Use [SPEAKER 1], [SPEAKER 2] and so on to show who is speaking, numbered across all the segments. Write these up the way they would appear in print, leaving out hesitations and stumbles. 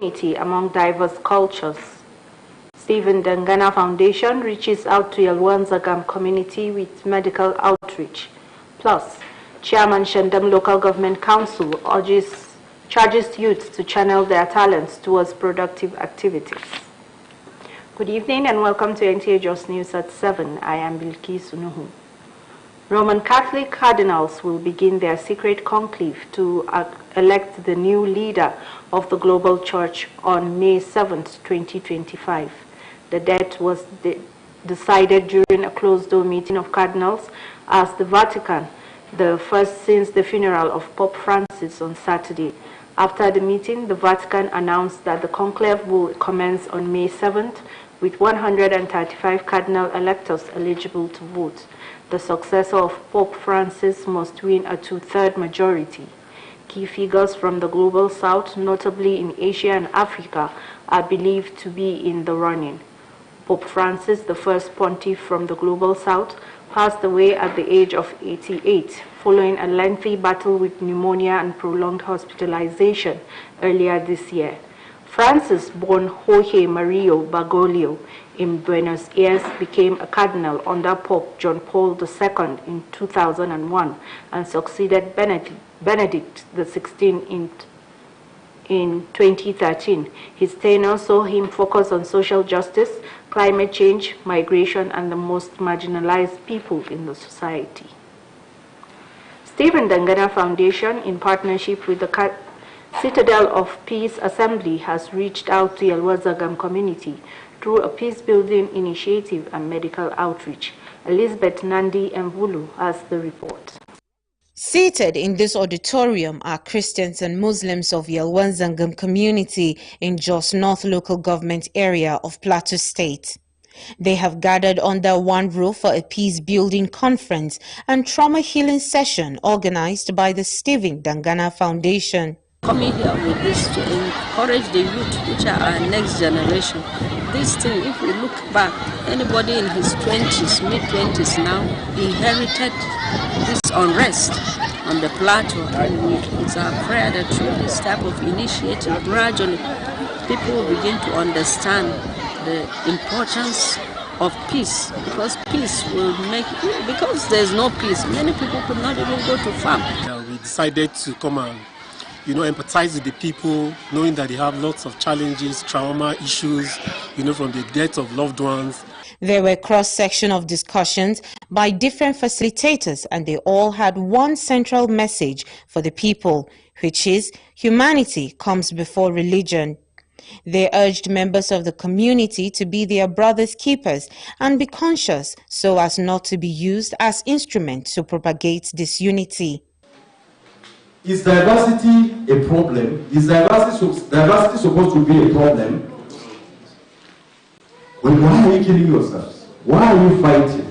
[SPEAKER 1] Unity among diverse cultures. Stephen Dangana Foundation reaches out to Yelwanzagam community with medical outreach. Plus, Chairman Shandam Local Government Council charges youth to channel their talents towards productive activities. Good evening and welcome to NTA Jos News at 7. I am Bilkis Unuhu. Roman Catholic cardinals will begin their secret conclave to elect the new leader of the global church on May 7, 2025. The date was decided during a closed-door meeting of cardinals as the Vatican, the first since the funeral of Pope Francis on Saturday. After the meeting, the Vatican announced that the conclave will commence on May 7th with 135 cardinal electors eligible to vote. The successor of Pope Francis must win a two-thirds majority. Key figures from the global south, notably in Asia and Africa, are believed to be in the running. Pope Francis, the first pontiff from the global south, passed away at the age of 88, following a lengthy battle with pneumonia and prolonged hospitalization earlier this year. Francis, born Jorge Mario Bergoglio in Buenos Aires, became a cardinal under Pope John Paul II in 2001 and succeeded Benedict XVI in 2013. His tenure saw him focus on social justice, climate change, migration, and the most marginalized people in the society. Stephen Dangana Foundation, in partnership with the Citadel of Peace Assembly, has reached out to Yelwanzagam community through a peace-building initiative and medical outreach. Elizabeth Nandi Mvulu has the report.
[SPEAKER 2] Seated in this auditorium are Christians and Muslims of Yelwanzagam community in Jos North local government area of Plateau State. They have gathered under one roof for a peace-building conference and trauma healing session organized by the Stephen Dangana Foundation.
[SPEAKER 3] Coming here with this to encourage the youth, which are our next generation. This thing, if we look back, anybody in his 20s, mid-20s now, inherited this unrest on the plateau. And it's our prayer that through this type of initiative, gradually, people will begin to understand the importance of peace, because peace will make, because there's no peace, many people could not even go to farm.
[SPEAKER 4] We decided to come and empathize with the people, knowing that they have lots of challenges, trauma issues, from the death of loved ones.
[SPEAKER 2] There were cross-section of discussions by different facilitators, and they all had one central message for the people, which is humanity comes before religion. They urged members of the community to be their brother's keepers and be conscious so as not to be used as instruments to propagate disunity.
[SPEAKER 5] Is diversity a problem? Is diversity supposed to be a problem? Well, why are you killing yourselves? Why are you fighting?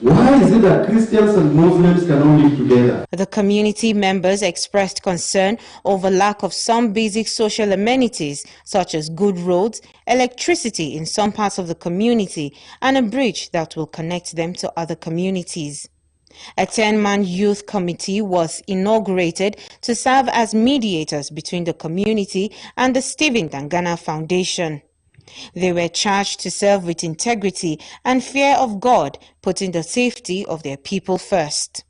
[SPEAKER 5] Why is it that Christians and Muslims cannot live together?
[SPEAKER 2] The community members expressed concern over lack of some basic social amenities such as good roads, electricity in some parts of the community, and a bridge that will connect them to other communities. A 10-man youth committee was inaugurated to serve as mediators between the community and the Stephen Dangana Foundation. They were charged to serve with integrity and fear of God, putting the safety of their people first.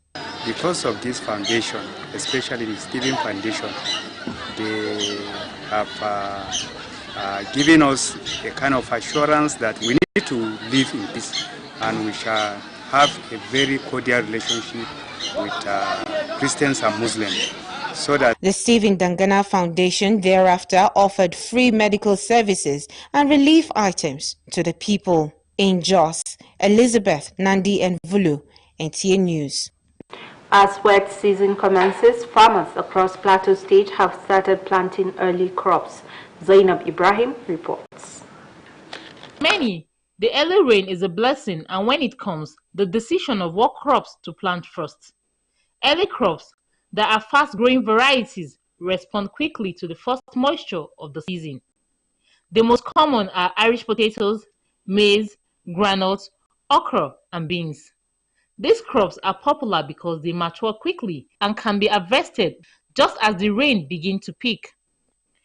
[SPEAKER 6] Because of this foundation, especially the Stephen Foundation, they have given us a kind of assurance that we need to live in peace, and we shall have a very cordial relationship with Christians and Muslims. So that
[SPEAKER 2] the Stephen Dangana Foundation thereafter offered free medical services and relief items to the people. In Jos, Elizabeth Nandi Mvulu, NTA News.
[SPEAKER 1] As wet season commences, farmers across Plateau State have started planting early crops. Zainab Ibrahim reports.
[SPEAKER 7] Many, the early rain is a blessing, and when it comes, the decision of what crops to plant first. Early crops that are fast-growing varieties respond quickly to the first moisture of the season. The most common are Irish potatoes, maize, groundnuts, okra, and beans. These crops are popular because they mature quickly and can be harvested just as the rain begins to peak.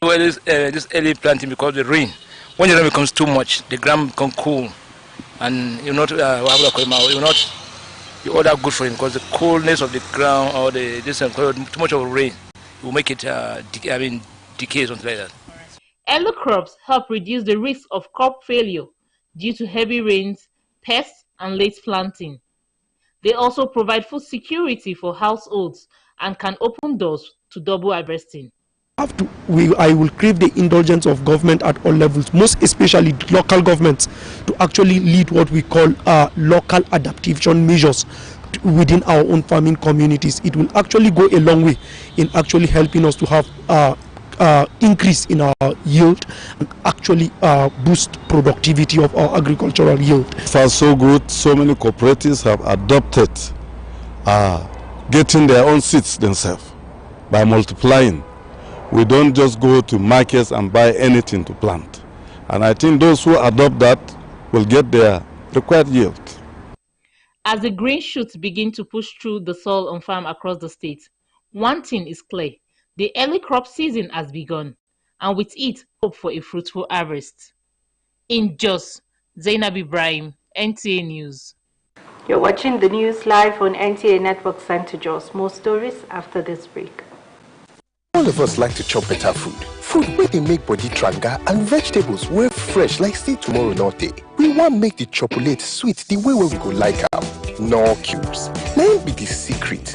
[SPEAKER 8] this early planting because the rain. When the rain becomes too much, the ground becomes cool, and you're not be all that good for him because the coolness of the ground or too much of rain will make it decay, something like that.
[SPEAKER 7] Early crops help reduce the risk of crop failure due to heavy rains, pests, and late planting. They also provide food security for households and can open doors to double harvesting.
[SPEAKER 9] I will crave the indulgence of government at all levels, most especially local governments, to actually lead what we call local adaptation measures within our own farming communities. It will actually go a long way in actually helping us to have increase in our yield and actually boost productivity of our agricultural yield.
[SPEAKER 10] Far so good. So many cooperatives have adopted getting their own seeds themselves by multiplying. We don't just go to markets and buy anything to plant. And I think those who adopt that will get their required yield.
[SPEAKER 7] As the green shoots begin to push through the soil on farm across the state, one thing is clear: the early crop season has begun, and with it, hope for a fruitful harvest. In Jos, Zainab Ibrahim, NTA News.
[SPEAKER 1] You're watching the news live on NTA Network Center Jos. More stories after this break.
[SPEAKER 11] All of us like to chop better food. Food where they make body tranga and vegetables where fresh like say tomorrow not day. We want make the chocolate sweet the way we go like them. No cubes. Now be the secret.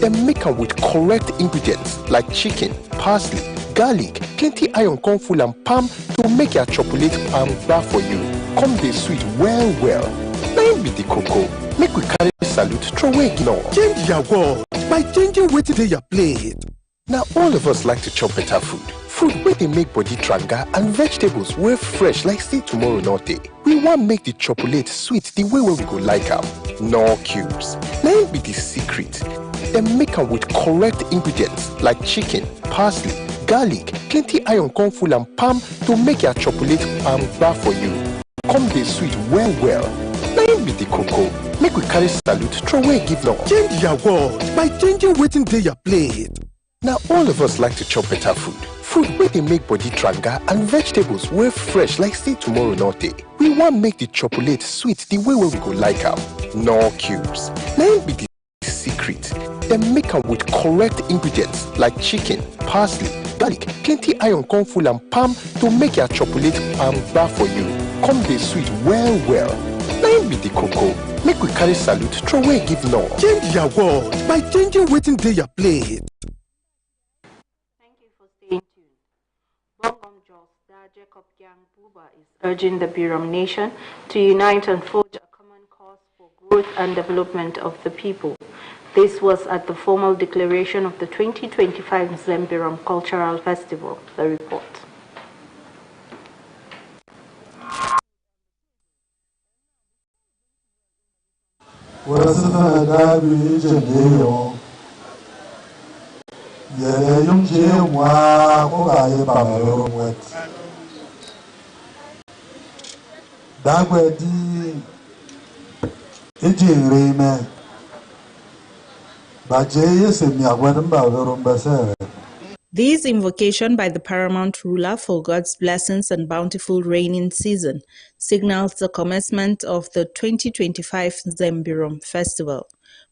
[SPEAKER 11] Them make them with correct ingredients like chicken, parsley, garlic, plenty iron corn full and palm to make your chocolate palm bar for you. Come the sweet well. Now be the cocoa. Make we carry salute throw away ignore. Change your world by changing what to your plate. Now all of us like to chop better food. Food where they make body tranga and vegetables where fresh like say tomorrow not day. We want make the chocolate sweet the way we go like them. No cubes. Now be the secret. Them make them with correct ingredients like chicken, parsley, garlic, plenty iron corn full and palm to make your chocolate palm bar for you. Come the sweet well. Now be the cocoa. Make we carry salute throw away give now. Change your world by changing waiting to your plate. Now all of us like to chop better food. Food where they make body tranga and vegetables where fresh like say tomorrow not day. We want make the chocolate sweet the way we go like them. No cubes. Now be the secret. Them make them with correct ingredients like chicken, parsley, garlic, plenty iron corn full and palm to make your chocolate palm bar for you. Come the sweet well. Now be the cocoa. Make we carry salute throw away give now. Change your world by changing waiting to your plate.
[SPEAKER 1] Bongom Jos Jacob Yang Buba is urging the Birom Nation to unite and forge a common cause for growth and development of the people. This was at the formal declaration of the 2025 Zembirom Cultural Festival. The report.
[SPEAKER 2] This invocation by the paramount ruler for God's blessings and bountiful raining season signals the commencement of the 2025 Zembirom Festival,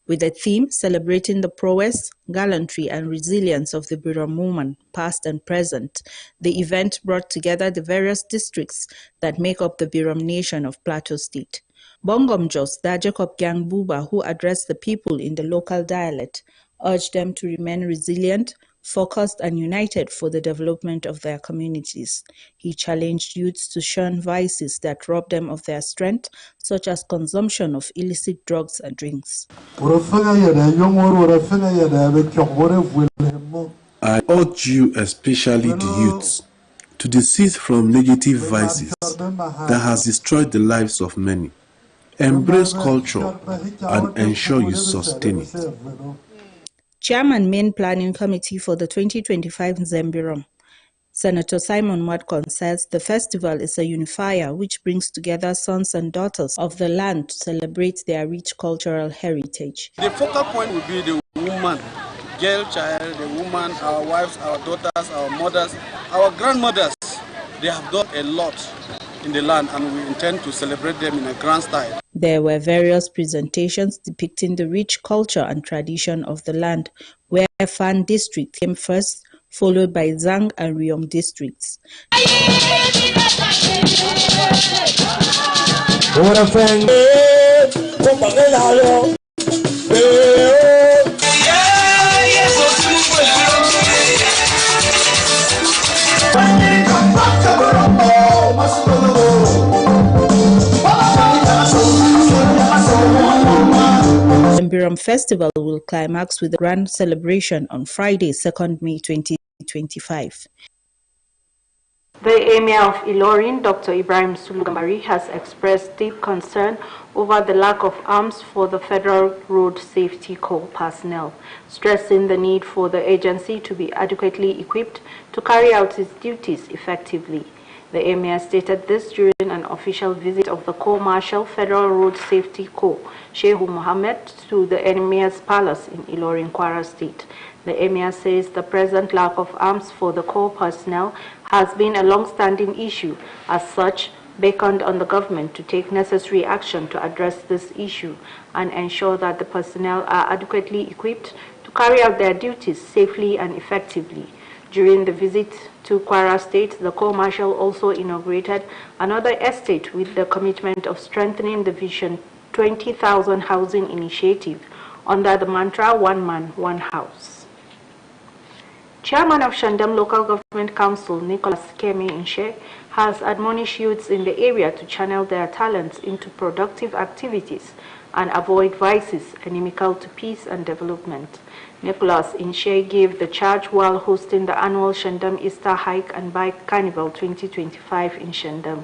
[SPEAKER 2] with a theme celebrating the prowess, gallantry, and resilience of the Birom woman, past and present. The event brought together the various districts that make up the Birom Nation of Plateau State. Bongom Jos Jacob Yang Buba, who addressed the people in the local dialect, urged them to remain resilient, focused, and united for the development of their communities. He challenged youths to shun vices that rob them of their strength, such as consumption of illicit drugs and drinks.
[SPEAKER 12] I urge you, especially the youths, to desist from negative vices that has destroyed the lives of many. Embrace culture and ensure you sustain it.
[SPEAKER 2] Chairman Main Planning Committee for the 2025 Zembirom, Senator Simon Wadcon, says the festival is a unifier which brings together sons and daughters of the land to celebrate their rich cultural heritage.
[SPEAKER 13] The focal point will be the woman, girl child, the woman, our wives, our daughters, our mothers, Our grandmothers, they have done a lot in the land, and we intend to celebrate them in a grand style.
[SPEAKER 14] There were various presentations depicting the rich culture and tradition of the land, where Fan district came first, followed by Zang and Riom districts. The Mbiram Festival will climax with a grand celebration on Friday, 2nd May 2025.
[SPEAKER 1] The Emir of Ilorin, Dr. Ibrahim Sulu Gambari, has expressed deep concern over the lack of arms for the Federal Road Safety Corps personnel, stressing the need for the agency to be adequately equipped to carry out its duties effectively. The Emir stated this during an official visit of the Corps Marshal Federal Road Safety Corps, Shehu Mohammed, to the Emir's Palace in Ilorin, Kwara State. The Emir says the present lack of arms for the Corps personnel has been a long-standing issue. As such, beckoned on the government to take necessary action to address this issue and ensure that the personnel are adequately equipped to carry out their duties safely and effectively. During the visit to Kwara State, the Corps Marshal also inaugurated another estate with the commitment of strengthening the Vision 20,000 housing initiative under the mantra "One Man, One House." Chairman of Shandam Local Government Council, Nicholas Kemi Inshe, has admonished youths in the area to channel their talents into productive activities and avoid vices inimical to peace and development. Nicholas Inshe gave the charge while hosting the annual Shandam Easter Hike and Bike Carnival 2025 in Shandam.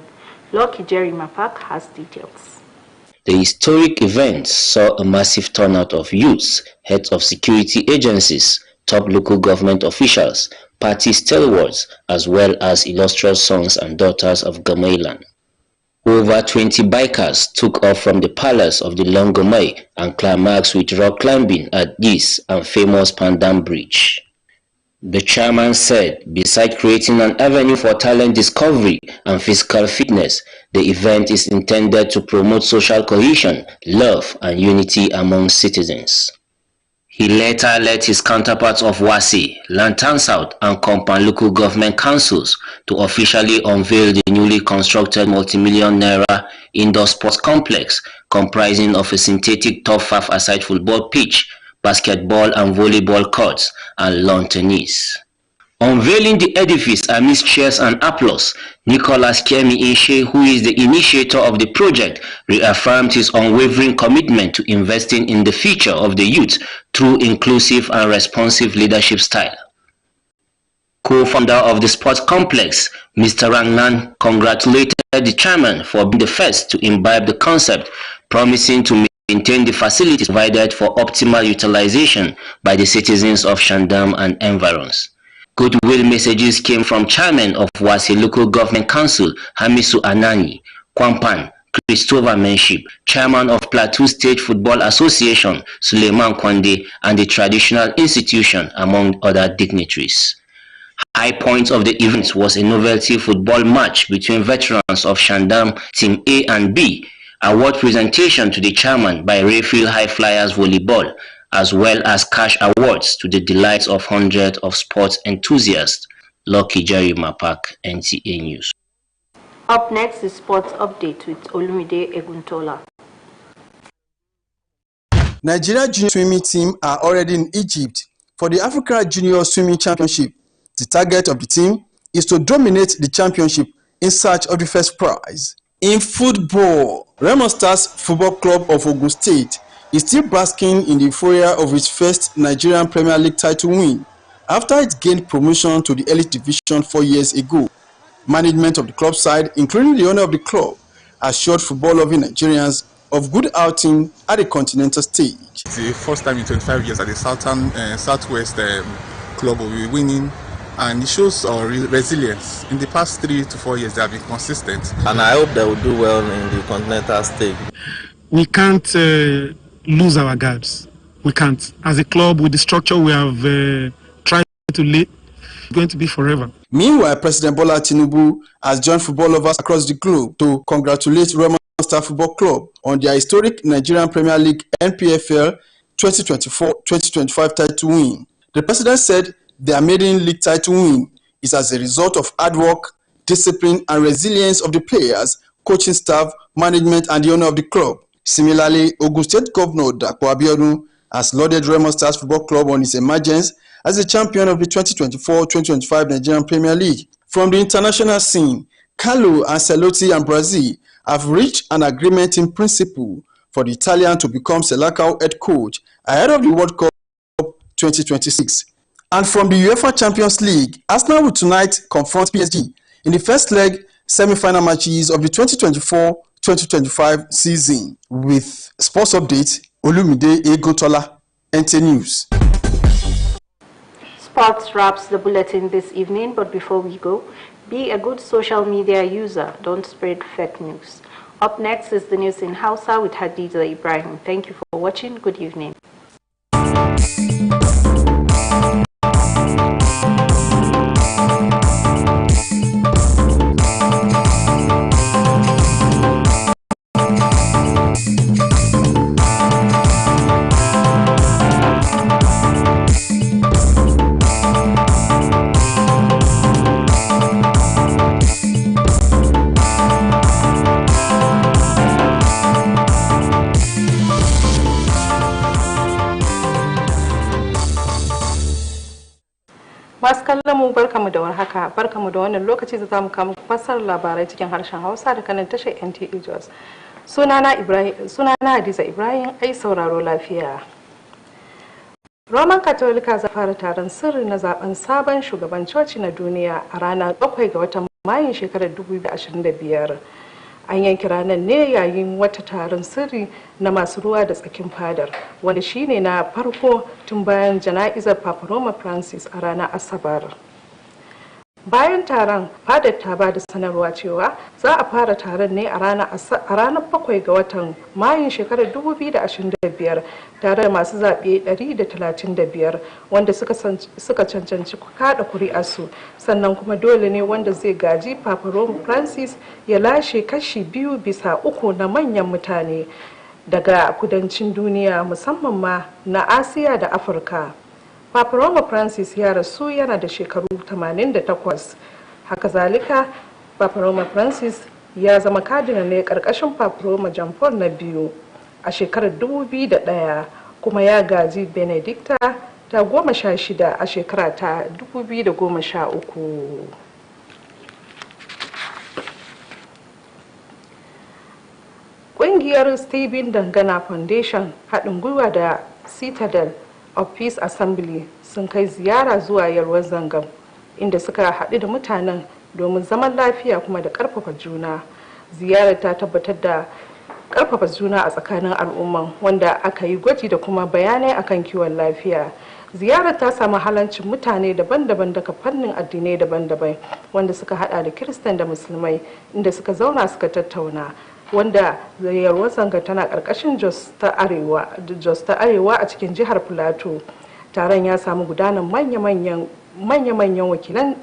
[SPEAKER 1] Lucky Jerry Mapak has details.
[SPEAKER 15] The historic event saw a massive turnout of youths, heads of security agencies, top local government officials, party stalwarts, as well as illustrious sons and daughters of Gamailan. Over 20 bikers took off from the palace of the Longomai and climaxed with rock climbing at this and famous Pandam Bridge. The chairman said, besides creating an avenue for talent discovery and physical fitness, the event is intended to promote social cohesion, love, and unity among citizens. He later led his counterparts of Wasi, Lantan South, and Kompan local government councils to officially unveil the newly constructed multi-million naira indoor sports complex comprising of a synthetic top 5-a-side football pitch, basketball and volleyball courts, and lawn tennis. Unveiling the edifice amidst cheers and applause, Nicholas Kemi Inshe, who is the initiator of the project, reaffirmed his unwavering commitment to investing in the future of the youth through inclusive and responsive leadership style. Co-founder of the sports complex, Mr. Rangnan, congratulated the chairman for being the first to imbibe the concept, promising to maintain the facilities provided for optimal utilization by the citizens of Shandam and environs. Goodwill messages came from Chairman of Wasi Local Government Council, Hamisu Anani, Kwampan, Christopher Menship, Chairman of Plateau State Football Association, Suleiman Kwande, and the Traditional Institution, among other dignitaries. High point of the event was a novelty football match between veterans of Shandam Team A and B, award presentation to the chairman by Rayfield High Flyers Volleyball, as well as cash awards to the delights of hundreds of sports enthusiasts. Lucky Jerry Mapak, NTA News.
[SPEAKER 1] Up next is Sports Update with Olumide Eguntola.
[SPEAKER 16] Nigeria junior swimming team are already in Egypt for the Africa Junior Swimming Championship. The target of the team is to dominate the championship in search of the first prize. In football, Remo Stars Football Club of Ogun State is still basking in the euphoria of its first Nigerian Premier League title win after it gained promotion to the Elite Division 4 years ago. Management of the club side, including the owner of the club, assured football-loving Nigerians of good outing at the continental stage.
[SPEAKER 17] It's the first time in 25 years that the Southwest club will be winning, and it shows our resilience. In the past 3 to 4 years, they have been consistent.
[SPEAKER 18] And I hope they will do well in the continental stage.
[SPEAKER 9] We can't lose our guards. We can't. As a club, with the structure we have tried to lay,
[SPEAKER 19] going to be forever.
[SPEAKER 16] Meanwhile, President Bola Tinubu has joined football lovers across the globe to congratulate Remo Star Football Club on their historic Nigerian Premier League NPFL 2024-2025 title win. The president said their maiden league title win is as a result of hard work, discipline, and resilience of the players, coaching staff, management, and the owner of the club. Similarly, Ogun State Governor Dapo Abiodun has lauded Remo Stars Football Club on its emergence as the champion of the 2024-2025 Nigerian Premier League. From the international scene, Carlo Ancelotti and Brazil have reached an agreement in principle for the Italian to become Selacao head coach ahead of the World Cup 2026. And from the UEFA Champions League, Arsenal will tonight confront PSG in the first leg semi-final matches of the 2024-2025 season. With sports update, Olumide Egotola, NT News.
[SPEAKER 1] Sports wraps the bulletin this evening, but before we go, be a good social media user. Don't spread fake news. Up next is the news in Hausa with Hadiza Ibrahim. Thank you for watching. Good evening.
[SPEAKER 20] Masu kallon mu barkamu da warhaka, barkamu da wannan lokaci da zamu kawo fassarar labarai cikin harshen Hausa da kanin tashar NTA Jos. Sunana Hadiza Ibrahim, ai sauraro lafiya. Roman Katolika za fara taron sirri na zaben sabon shugaban coci na duniya a ranar 7 ga watan Mayun shekarar 2025. An yanki ranar ne yayin wata taron sirri na masu ruwa da tsakin fadar, wanda shine na farko tun bayan jana'izar Papa Roma Francis a ranar Asabar. Bayan taron, fadar ta ba da sanarwa cewa za a fara taron ne a ranar 7 ga watan Mayun shekarar 2025 tare da masu zaɓe 135 wanda suka cancanci kada kuri'arsu, sannan kuma dole ne wanda zai gaji Papa Roma Francis ya lashe kashi 2 bisa 3 na manyan mutane daga kudancin duniya, musamman ma na Asiya da Afirka. Papa Roma Francis ya rasu yana da shekaru 88. Haka zalika, Papa Roma Francis ya zama kadina ne karkashin Papa Roma John Paul na biyu a shekarar 2001, kuma ya gaji Benedicta ta 16 a shekara ta 2013. Ƙungiyar Stephen Dangana Foundation haɗin gwiwa da Citadel of Peace Assembly sun kai ziyara zuwa Yalwar Zangam, inda suka haɗu da mutanen domin zaman lafiya kuma da ƙarfafa juna. Ziyarar ta tabbatar da ƙarfafa juna a tsakanin al'umman, wanda aka yi gwaji da kuma bayanai akan kiwon lafiya. Ziyarar ta samu halancin mutane daban-daban daga fannin addinai daban-daban, wanda suka hada da Kiristan da Musulmai, inda suka zauna suka tattauna. Wanda Yalwar Zanga tana karkashin Jos ta Arewa a cikin jihar Plateau. Taron ya samu gudanar manya-manyan wakilan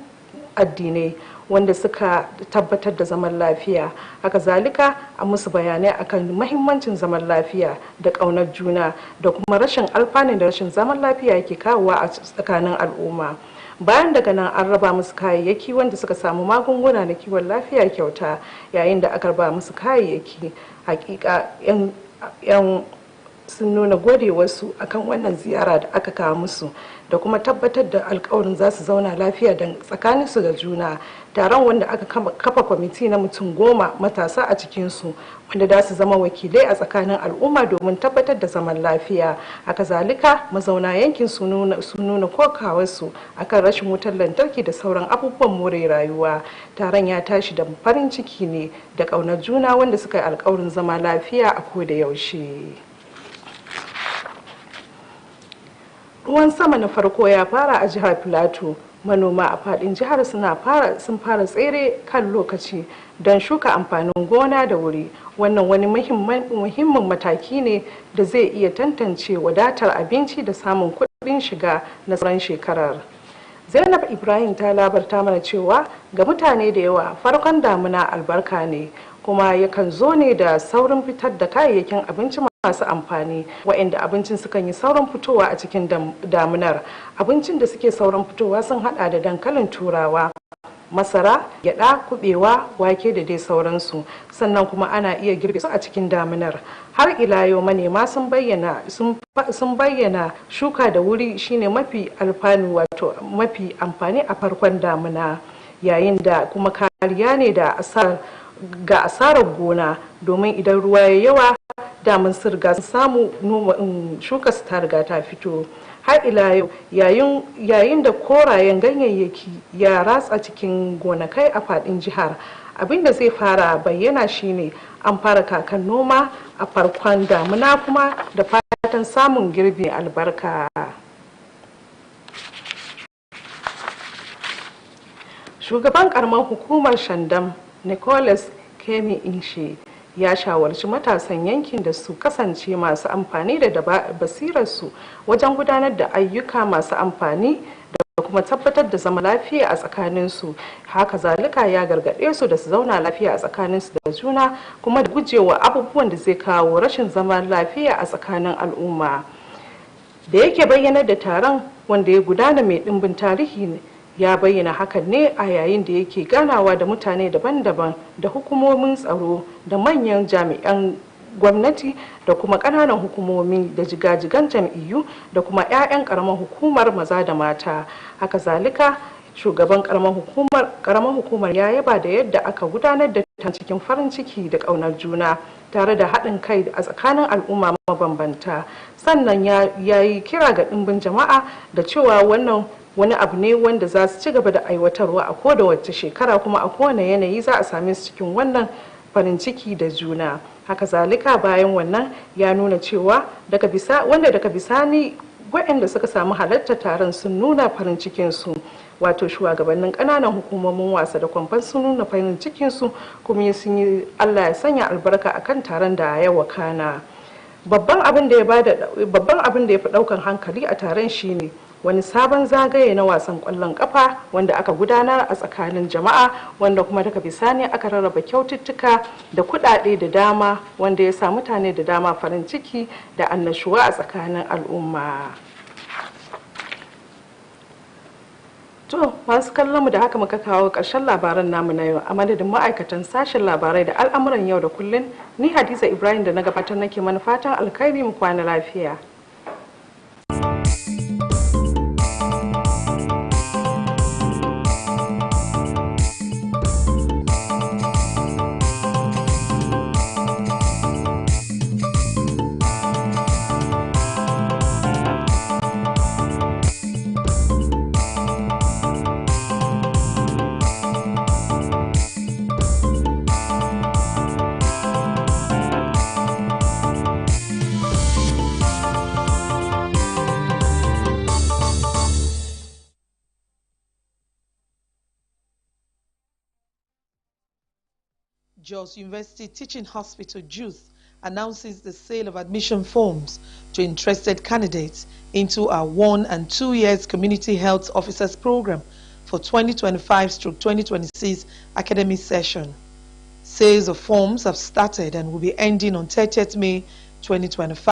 [SPEAKER 20] addinai wanda suka tabbatar da zaman lafiya. Haka zalika a musu bayanai akan mahimmancin zaman lafiya da ƙaunar juna da kuma rashin alfanun da rashin zaman lafiya yake kawowa a tsakanin al'umma. Bayan daga nan an raba musu kayayyaki wanda suka samu magunguna na kiwon lafiya kyauta. Yayin da aka raba musu kayayyaki, hakika yan sun nuna godewarsu akan wannan ziyara da aka kawo musu da kuma tabbatar da alkawarin za su zauna lafiya da tsakaninsu da juna. Taron wanda aka kafa kwamiti na mutum 10 matasa a cikinsu wanda za su zama wakilai a tsakanin al'umma domin tabbatar da zaman lafiya. Haka zalika mazauna yankin su nuna kokawarsu akan rashin wutar lantarki da sauran abubuwan more rayuwa. Taron ya tashi da farin ciki ne da ƙaunar juna wanda suka yi alkawarin zama lafiya a koda yaushe. Ruwan sama na farko ya fara a jihar Plateau. Manoma a fadin jihar sun fara tsere kan lokaci don shuka amfanin gona da wuri. Wannan wani muhimmin mataki ne da zai iya tantance wadatar abinci da samun kuɗin shiga na tsaron shekarar. Zainab Ibrahim ta labarta mana cewa ga mutane da yawa farkon damuna albarka ne, kuma yakan zo ne da saurin fitar da kayayyakin abinci masu amfani, waɗanda abincin sukan yi saurin fitowa a cikin damunar. Abincin da suke saurin fitowa sun hada da dankalin turawa, masara, gyada, kubewa, wake da dai sauransu. Sannan kuma ana iya girbe su a cikin damunar. Har ila yau manema sun bayyana shuka da wuri shine mafi alfanu, wato mafi amfani a farkon damuna, yayin da kuma kariya ne da ga asarar gona, domin idan ruwa ya yawa damun sun riga sun samu shuka su ta riga ta fito. Har ila yau yayin da korayen ganyayyaki ya ratsa cikin gonakai a fadin jihar, abin da zai fara bayyana shine an fara kakan noma a farkon damuna, kuma da fatan samun girbi albarka. Shugaban karamar hukumar Shandam Nicholas Kemi Inshe ya shawarci matasan yankin da su kasance masu amfani da basirarsu wajen gudanar da ayyuka masu amfani da kuma tabbatar da zama lafiya a tsakaninsu. Haka zalika ya gargaɗe su da su zauna lafiya a tsakaninsu da juna, kuma da gujewa abubuwan da zai kawo rashin zaman lafiya a tsakanin al'umma. Da yake bayyanar da taron wanda ya gudana mai ɗimbin tarihi ne, ya bayyana hakan ne a yayin da yake ganawa da mutane daban-daban, da hukumomin tsaro, da manyan jami'an gwamnati, da kuma ƙananan hukumomi, da jigajigan jam'iyyu, da kuma 'ya'yan ƙaramar hukumar maza da mata. Haka zalika shugaban ƙaramar hukumar ya yaba da yadda aka gudanar da ta cikin farin ciki da ƙaunar juna, tare da haɗin kai a tsakanin al'umma mabambanta. Sannan ya yi kira ga ɗimbin jama'a da cewa wannan wani abu ne wanda za su ci gaba da aiwatarwa a koda wacce shekara, kuma a kowane yanayi za a same su cikin wannan farin ciki da juna. Haka zalika bayan wannan ya nuna cewa daga bisani waɗanda suka samu halartar taron sun nuna farin cikinsu, wato shugabannin ƙananan hukumomin wasa da kwamfan sun nuna farin cikinsu, kuma sun yi Allah ya sanya albarka akan taron da ya wakana. Babban abin da ya fi ɗaukan hankali a taron shine wani sabon zagaye na wasan ƙwallon ƙafa wanda aka gudanar a tsakanin jama'a, wanda kuma daga bisani aka rarraba kyaututtuka da kuɗaɗe da dama, wanda ya sa mutane da dama farin ciki da annashuwa a tsakanin al'umma. To, masu kallon mu da haka muka kawo ƙarshen labaran namu na yau. A madadin ma'aikatan sashen labarai da al'amuran yau da kullun, ni Hadiza Ibrahim da na gabatar nake mana fatan alkhairi, mu kwana lafiya.
[SPEAKER 19] Jos University Teaching Hospital JUTH announces the sale of admission forms to interested candidates into our 1 and 2 years Community Health Officers Program for 2025/2026 academic session. Sales of forms have started and will be ending on 30th May 2025.